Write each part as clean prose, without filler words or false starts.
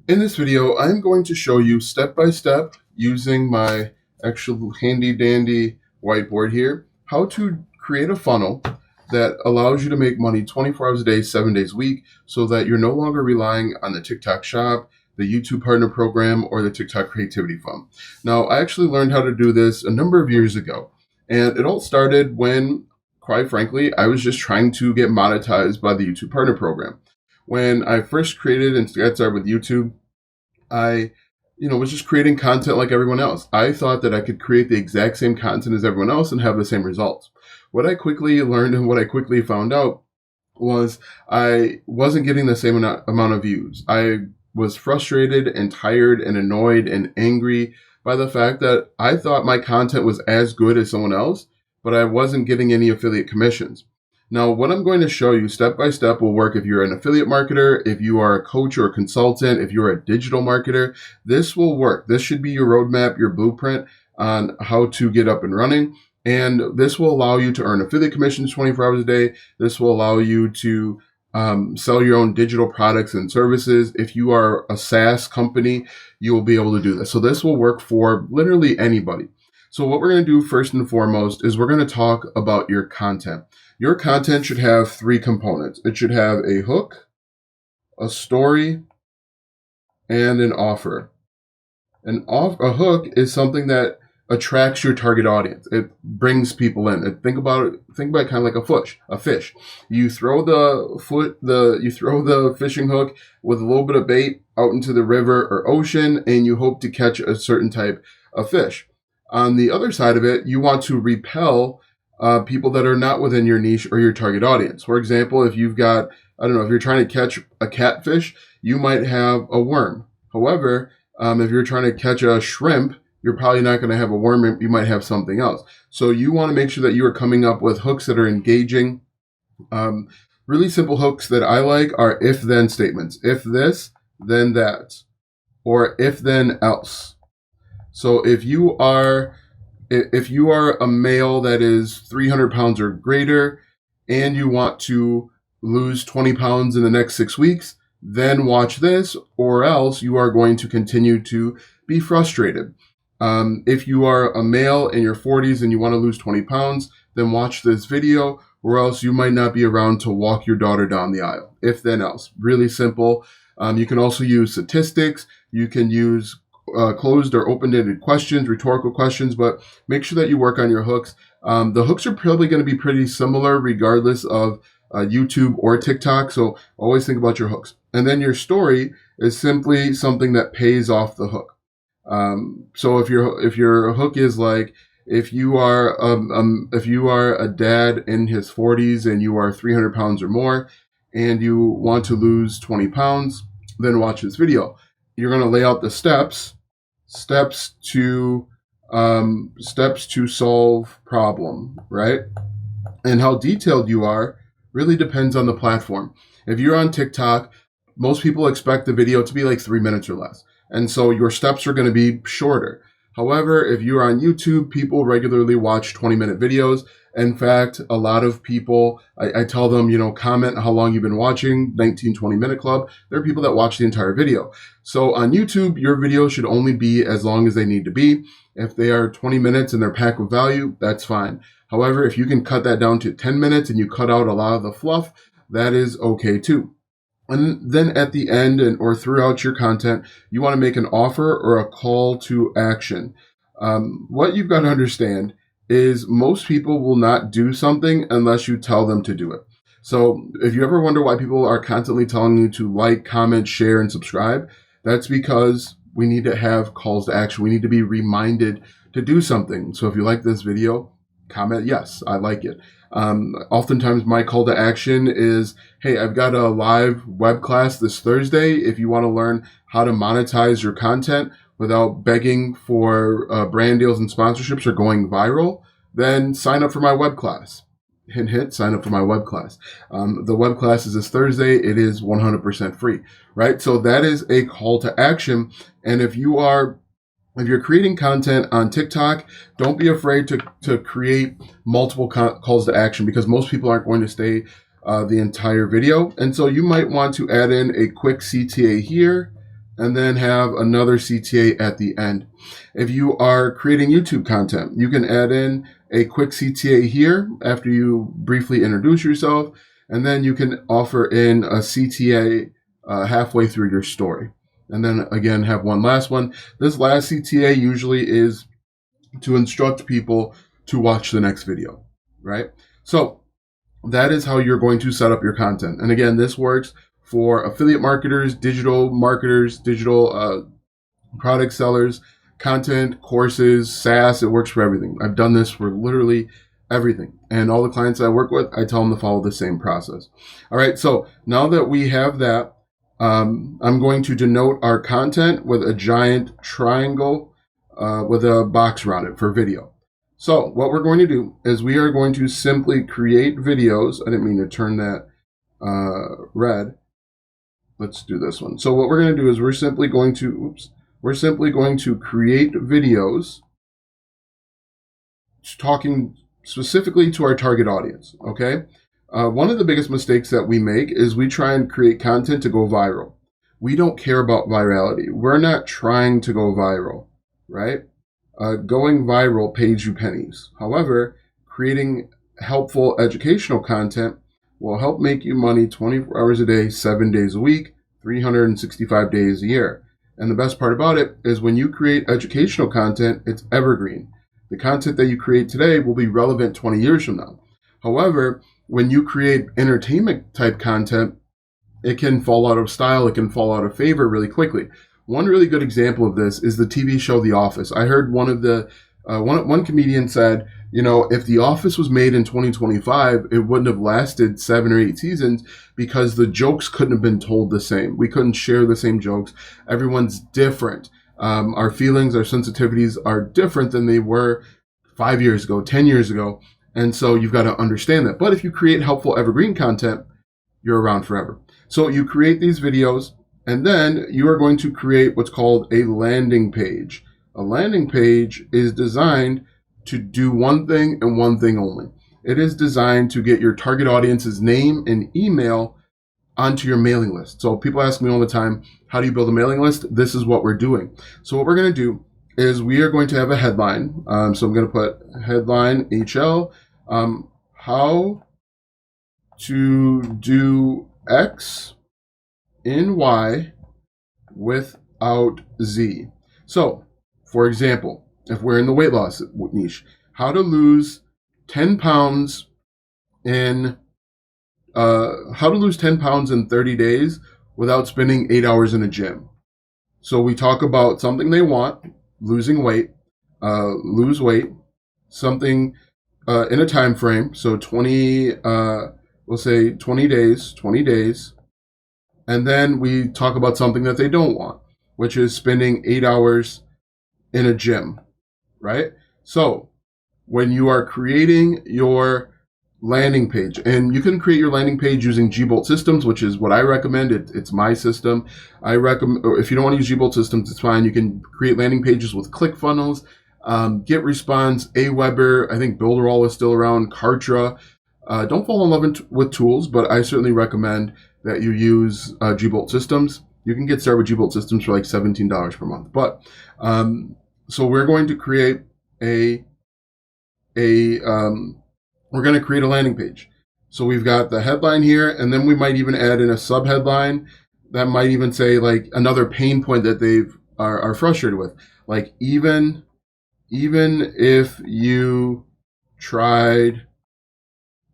In this video, I'm going to show you step by step using my actual handy dandy whiteboard here, how to create a funnel that allows you to make money 24 hours a day, 7 days a week, so that you're no longer relying on the TikTok shop, the YouTube partner program, or the TikTok creativity fund. Now, I actually learned how to do this a number of years ago, and it all started when, quite frankly, I was just trying to get monetized by the YouTube partner program. When I first created and got started with YouTube, I, was just creating content like everyone else. I thought that I could create the exact same content as everyone else and have the same results. What I quickly learned and what I quickly found out was I wasn't getting the same amount of views. I was frustrated and tired and annoyed and angry by the fact that I thought my content was as good as someone else, but I wasn't getting any affiliate commissions. Now, what I'm going to show you step by step will work if you're an affiliate marketer, if you are a coach or a consultant, if you're a digital marketer. This will work. This should be your roadmap, your blueprint on how to get up and running. And this will allow you to earn affiliate commissions 24 hours a day. This will allow you to sell your own digital products and services. If you are a SaaS company, you will be able to do this. So this will work for literally anybody. So what we're going to do first and foremost is we're going to talk about your content. Your content should have three components. It should have a hook, a story, and an offer. A hook is something that attracts your target audience. It brings people in. Think about it kind of like a fish. You throw the fishing hook with a little bit of bait out into the river or ocean, and you hope to catch a certain type of fish. On the other side of it, you want to repel people that are not within your niche or your target audience. For example, if you've got, if you're trying to catch a catfish, you might have a worm. However, if you're trying to catch a shrimp, you're probably not going to have a worm. You might have something else. So you want to make sure that you are coming up with hooks that are engaging. Really simple hooks that I like are if-then statements. If this, then that. Or if then else. So if you are a male that is 300 pounds or greater and you want to lose 20 pounds in the next 6 weeks, then watch this, or else you are going to continue to be frustrated. If you are a male in your 40s and you want to lose 20 pounds, then watch this video, or else you might not be around to walk your daughter down the aisle. If then else. Really simple. You can also use statistics. You can use closed or open-ended questions, rhetorical questions, but make sure that you work on your hooks. The hooks are probably going to be pretty similar regardless of YouTube or TikTok, so always think about your hooks. And then your story is simply something that pays off the hook. So if your hook is like, if you are a dad in his 40s and you are 300 pounds or more and you want to lose 20 pounds, then watch this video. You're going to lay out the steps to solve problem, right? And how detailed you are really depends on the platform. If you're on TikTok, most people expect the video to be like 3 minutes or less. And so your steps are going to be shorter. However, if you're on YouTube, people regularly watch 20-minute videos. In fact, a lot of people, I tell them, comment how long you've been watching, 19-20-minute club. There are people that watch the entire video. So on YouTube, your videos should only be as long as they need to be. If they are 20 minutes and they're packed with value, that's fine. However, if you can cut that down to 10 minutes and you cut out a lot of the fluff, that is okay too. And then at the end or throughout your content, you want to make an offer or a call to action. What you've got to understand is most people will not do something unless you tell them to do it. So if you ever wonder why people are constantly telling you to like, comment, share, and subscribe, that's because we need to have calls to action. We need to be reminded to do something. So if you like this video, comment, yes, I like it. Oftentimes my call to action is, hey, I've got a live web class this Thursday. If you want to learn how to monetize your content without begging for brand deals and sponsorships or going viral, then sign up for my web class. Hint, hint, sign up for my web class. The web class is this Thursday. It is 100% free, right? So that is a call to action. And if you're creating content on TikTok, don't be afraid to create multiple calls to action, because most people aren't going to stay the entire video. And so you might want to add in a quick CTA here and then have another CTA at the end. If you are creating YouTube content, you can add in a quick CTA here after you briefly introduce yourself, and then you can offer in a CTA halfway through your story. And then again, have one last one. This last CTA usually is to instruct people to watch the next video, right? So that is how you're going to set up your content. And again, this works for affiliate marketers, digital product sellers, content, courses, SaaS. It works for everything. I've done this for literally everything. And all the clients I work with, I tell them to follow the same process. All right. So now that we have that, I'm going to denote our content with a giant triangle with a box around it for video. So what we're going to do is we are going to simply create videos. I didn't mean to turn that red. Let's do this one. So what we're going to do is we're simply going to create videos talking specifically to our target audience. Okay. One of the biggest mistakes that we make is we try and create content to go viral. We don't care about virality. We're not trying to go viral, right? Going viral pays you pennies. However, creating helpful educational content will help make you money 24 hours a day, 7 days a week, 365 days a year. And the best part about it is when you create educational content, it's evergreen. The content that you create today will be relevant 20 years from now. However, when you create entertainment type content, it can fall out of style, it can fall out of favor really quickly. One really good example of this is the TV show The Office. I heard one comedian said, if The Office was made in 2025, it wouldn't have lasted 7 or 8 seasons because the jokes couldn't have been told the same. We couldn't share the same jokes. Everyone's different. Our feelings, our sensitivities are different than they were 5 years ago, 10 years ago. And so you've got to understand that. But if you create helpful evergreen content, you're around forever. So you create these videos, and then you are going to create what's called a landing page. A landing page is designed to do one thing and one thing only. It is designed to get your target audience's name and email onto your mailing list. So people ask me all the time, how do you build a mailing list? This is what we're doing. So what we're going to do is we are going to have a headline. So I'm going to put headline HL, how to do X in Y without Z. So, for example, if we're in the weight loss niche, how to lose 10 pounds in 30 days without spending 8 hours in a gym. So we talk about something they want, losing weight, lose weight, something in a time frame. So 20, we'll say 20 days. And then we talk about something that they don't want, which is spending 8 hours in a gym, right? So when you are creating your landing page, and you can create your landing page using Gbolt systems, which is what I recommend. It's my system. I recommend, if you don't want to use Gbolt systems, it's fine. You can create landing pages with ClickFunnels, GetResponse, Aweber. I think Builderall is still around, Kartra. Don't fall in love with tools, but I certainly recommend that you use Gbolt systems. You can get started with Gbolt systems for like $17 per month. But so we're going to create we're going to create a landing page. So we've got the headline here, and then we might even add in a subheadline that might even say like another pain point that they are frustrated with. Like even if you tried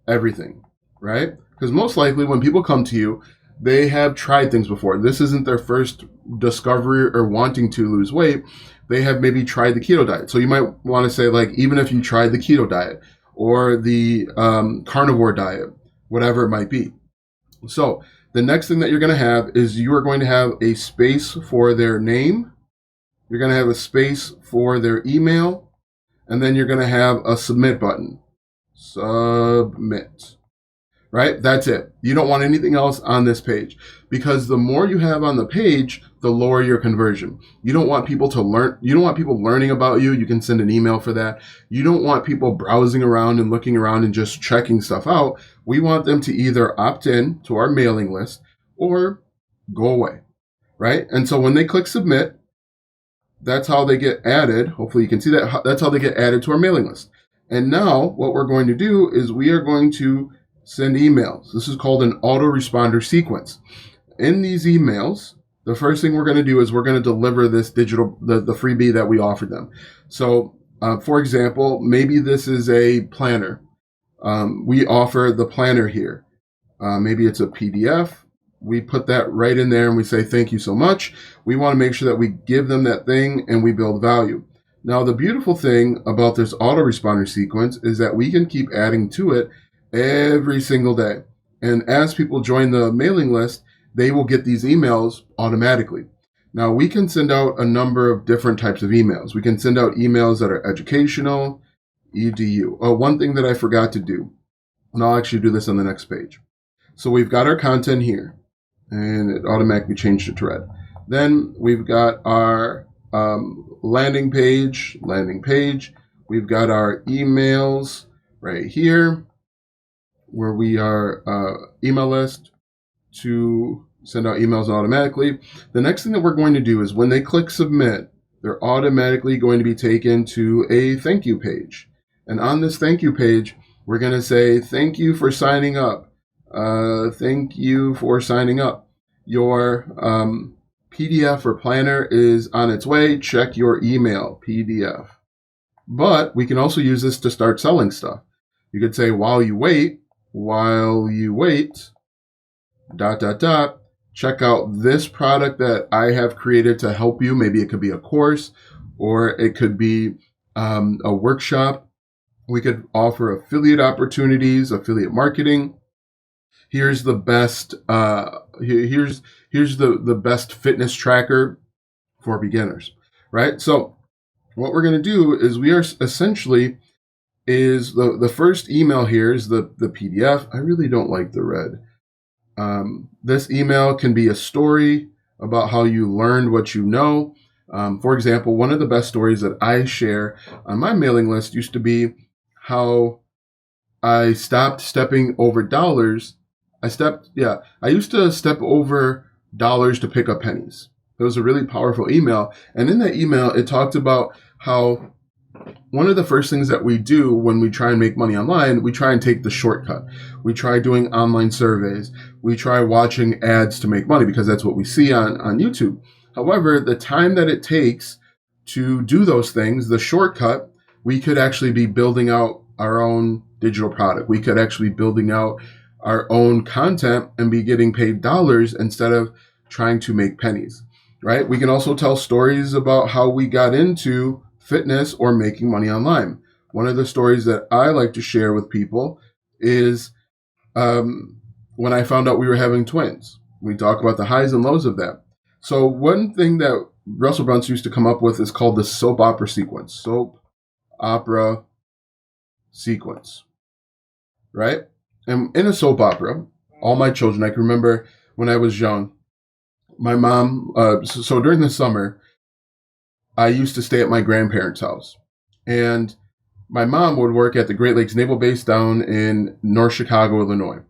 everything, right? Because most likely when people come to you, they have tried things before. This isn't their first discovery or wanting to lose weight. They have maybe tried the keto diet. So you might want to say like, even if you tried the keto diet or the carnivore diet, whatever it might be. So the next thing that you're going to have is you are going to have a space for their name. You're going to have a space for their email. And then you're going to have a submit button. Submit. Right? That's it. You don't want anything else on this page, because the more you have on the page, the lower your conversion. You don't want people to learn. You don't want people learning about you. You can send an email for that. You don't want people browsing around and looking around and just checking stuff out. We want them to either opt in to our mailing list or go away. right? And so when they click submit, that's how they get added. Hopefully you can see that. That's how they get added to our mailing list. And now what we're going to do is we are going to send emails. This is called an autoresponder sequence. In these emails, the first thing we're going to do is we're going to deliver this the freebie that we offered them. So, for example, maybe this is a planner. We offer the planner here. Maybe it's a PDF. We put that right in there and we say, thank you so much. We want to make sure that we give them that thing and we build value. Now, the beautiful thing about this autoresponder sequence is that we can keep adding to it every single day. And as people join the mailing list, they will get these emails automatically. Now, we can send out a number of different types of emails. We can send out emails that are educational, edu. Oh, one thing that I forgot to do, and I'll actually do this on the next page. So we've got our content here, and it automatically changed it to red. Then we've got our landing page. We've got our emails right here, where we are email list to send out emails automatically. The next thing that we're going to do is when they click submit, they're automatically going to be taken to a thank you page. And on this thank you page, we're going to say, thank you for signing up. Thank you for signing up. Your PDF or planner is on its way. Check your email, PDF. But we can also use this to start selling stuff. You could say, while you wait, check out this product that I have created to help you. Maybe it could be a course or it could be a workshop. We could offer affiliate opportunities, affiliate marketing. Here's the best. Here's the best fitness tracker for beginners, right? So what we're going to do is we are essentially is the first email here is the PDF. I really don't like the red. This email can be a story about how you learned what you know. For example, one of the best stories that I share on my mailing list used to be how I stopped stepping over dollars. I used to step over dollars to pick up pennies. It was a really powerful email. And in that email, it talked about how one of the first things that we do when we try and make money online, we try and take the shortcut. We try doing online surveys. We try watching ads to make money because that's what we see on YouTube. However, the time that it takes to do those things, the shortcut, we could actually be building out our own digital product. We could actually be building out our own content and be getting paid dollars instead of trying to make pennies, right? We can also tell stories about how we got into fitness or making money online. One of the stories that I like to share with people is when I found out we were having twins. We talk about the highs and lows of that. So one thing that Russell Brunson used to come up with is called the soap opera sequence. Soap opera sequence, right? And in a soap opera, all my children, I can remember when I was young, my mom, so during the summer, I used to stay at my grandparents' house. And my mom would work at the Great Lakes Naval Base down in North Chicago, Illinois.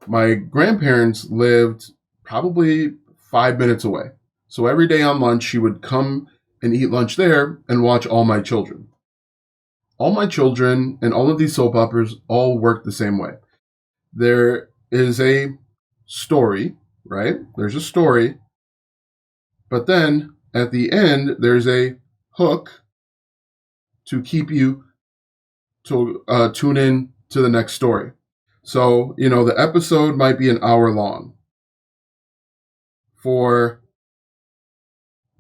My grandparents lived probably 5 minutes away. So every day on lunch, she would come and eat lunch there and watch all my children. All my children and all of these soap operas all work the same way. There is a story, right? There's a story. But then at the end, there's a hook to keep you to tune in to the next story. So, the episode might be an hour long. For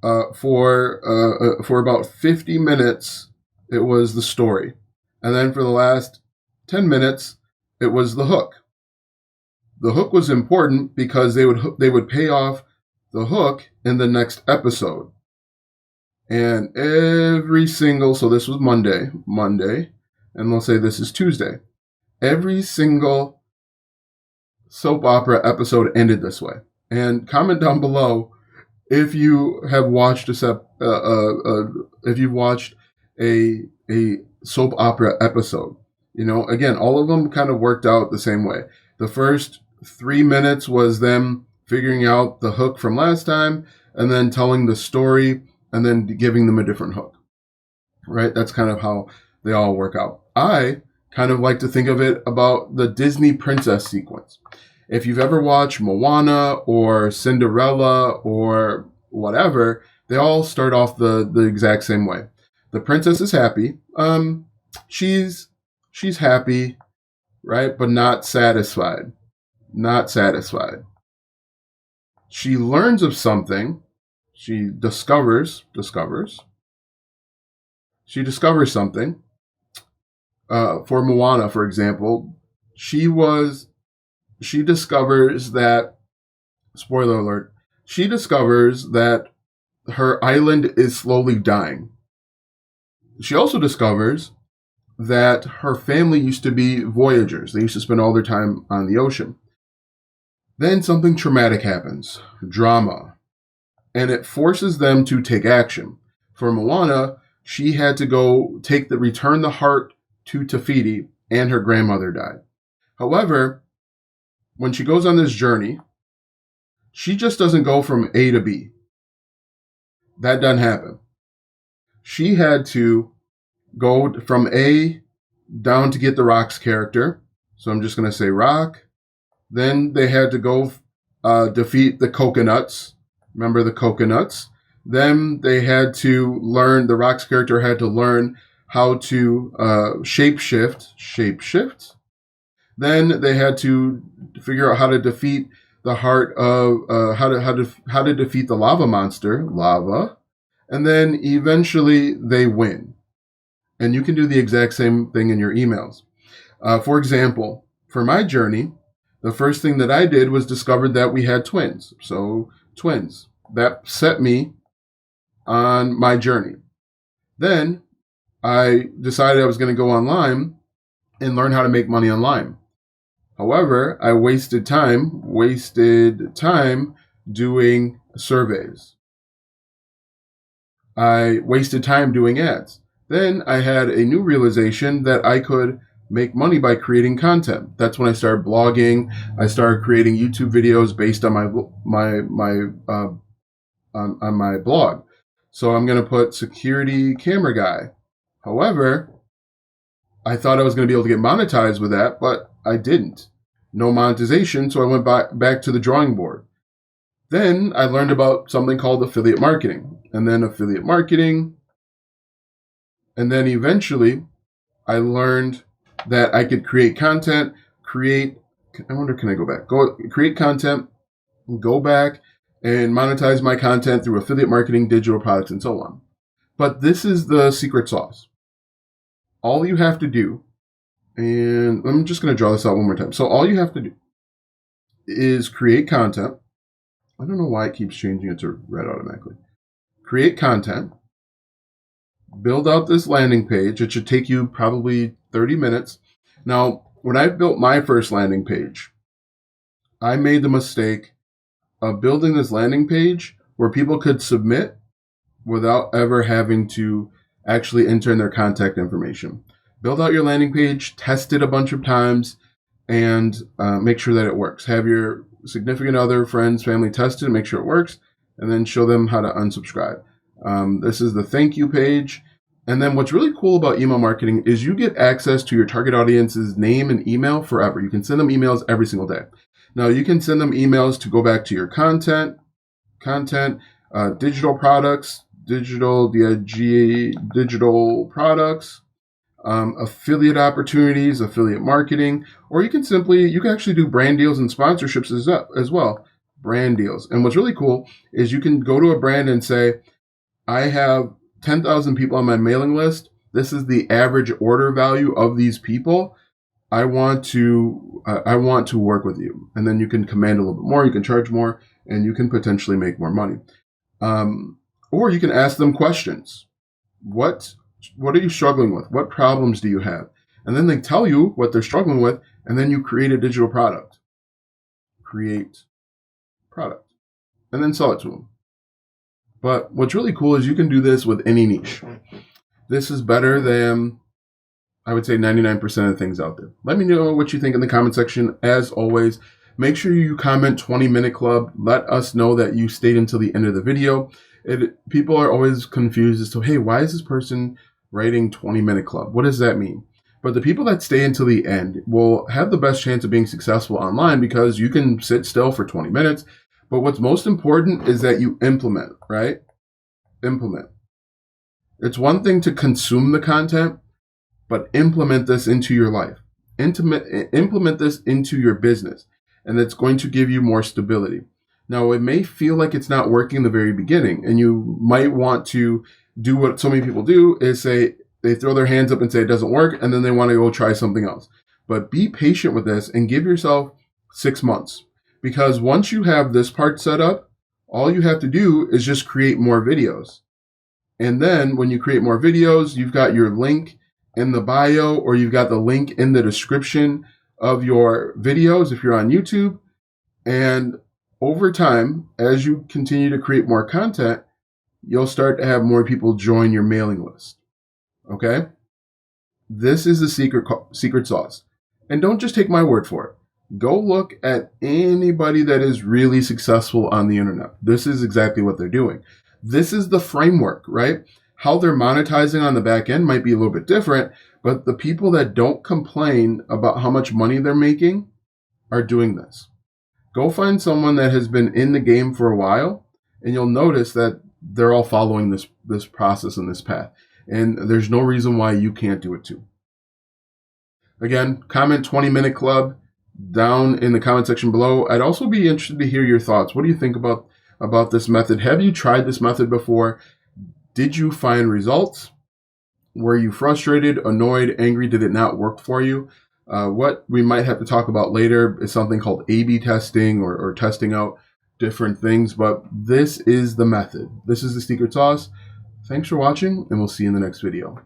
about 50 minutes, it was the story. And then for the last 10 minutes, it was the hook. The hook was important because they would pay off the hook in the next episode. And so this was Monday, and let's say this is Tuesday. Every single soap opera episode ended this way. And comment down below if you have watched if you've watched a soap opera episode. Again, all of them kind of worked out the same way. The first 3 minutes was them figuring out the hook from last time, and then telling the story, and then giving them a different hook, right? That's kind of how they all work out. I kind of like to think of it about the Disney princess sequence. If you've ever watched Moana or Cinderella or whatever, they all start off the exact same way. The princess is happy. She's happy, right? But not satisfied. Not satisfied. She learns of something. She discovers something. For Moana, for example, she discovers that, spoiler alert, she discovers that her island is slowly dying. She also discovers that her family used to be voyagers. They used to spend all their time on the ocean. Then something traumatic happens, drama, and it forces them to take action. For Moana, she had to go return the heart to Tafiti, and her grandmother died. However, when she goes on this journey, she just doesn't go from A to B. That doesn't happen. She had to go from A down to get the Rock's character. So I'm just going to say Rock. Then they had to go defeat the coconuts. Remember the coconuts? Then they had to learn, the Rock's character had to learn how to shapeshift. Then they had to figure out how to defeat the heart of how to defeat the lava monster, lava, and then eventually they win. And you can do the exact same thing in your emails. For example, for my journey, the first thing that I did was discovered that we had twins. So twins. That set me on my journey. Then I decided I was going to go online and learn how to make money online. However, I wasted time doing surveys. I wasted time doing ads. Then I had a new realization that I could make money by creating content. That's when I started blogging. I started creating YouTube videos based on my blog. So I'm going to put security camera guy. However, I thought I was going to be able to get monetized with that, but I didn't. No monetization, so I went back to the drawing board. Then I learned about something called affiliate marketing, and then eventually I learned that I could create content, create content, go back and monetize my content through affiliate marketing, digital products, and so on. But this is the secret sauce. All you have to do, and I'm just going to draw this out one more time. So all you have to do is create content. I don't know why it keeps changing it to red automatically. Create content. Build out this landing page. It should take you probably 30 minutes. Now, when I built my first landing page, I made the mistake of building this landing page where people could submit without ever having to actually enter in their contact information. Build out your landing page, test it a bunch of times, and make sure that it works. Have your significant other, friends, family test it, make sure it works, and then show them how to unsubscribe. This is the thank you page. And then what's really cool about email marketing is you get access to your target audience's name and email forever. You can send them emails every single day. Now, you can send them emails to go back to your content, digital products, digital products, affiliate opportunities, affiliate marketing, or you can actually do brand deals and sponsorships as well. Brand deals. And what's really cool is you can go to a brand and say, I have 10,000 people on my mailing list. This is the average order value of these people. I want to work with you. And then you can command a little bit more, you can charge more, and you can potentially make more money. Or you can ask them questions. What are you struggling with? What problems do you have? And then they tell you what they're struggling with, and then you create a digital product. And then sell it to them. But what's really cool is you can do this with any niche. This is better than, I would say, 99% of the things out there. Let me know what you think in the comment section. As always, Make sure you comment 20-minute club. Let us know that you stayed until the end of the video. People are always confused as to, hey, why is this person writing 20-minute club? What does that mean? But the people that stay until the end will have the best chance of being successful online because you can sit still for 20 minutes. But what's most important is that you implement, right? Implement. It's one thing to consume the content, but implement this into your life. Implement this into your business, and it's going to give you more stability. Now, it may feel like it's not working in the very beginning, and you might want to do what so many people do is say, they throw their hands up and say it doesn't work, and then they want to go try something else. But be patient with this and give yourself 6 months. Because once you have this part set up, all you have to do is just create more videos. And then when you create more videos, you've got your link in the bio, or you've got the link in the description of your videos if you're on YouTube. And over time, as you continue to create more content, you'll start to have more people join your mailing list. Okay? This is the secret sauce. And don't just take my word for it. Go look at anybody that is really successful on the internet. This is exactly what they're doing. This is the framework, right? How they're monetizing on the back end might be a little bit different, but the people that don't complain about how much money they're making are doing this. Go find someone that has been in the game for a while, and you'll notice that they're all following this process and this path. And there's no reason why you can't do it too. Again, comment 20-minute club down in the comment section below. I'd also be interested to hear your thoughts. What do you think about this method? Have you tried this method before? Did you find results? Were you frustrated, annoyed, angry? Did it not work for you? What we might have to talk about later is something called A/B testing or testing out different things. But this is the method. This is the secret sauce. Thanks for watching, and we'll see you in the next video.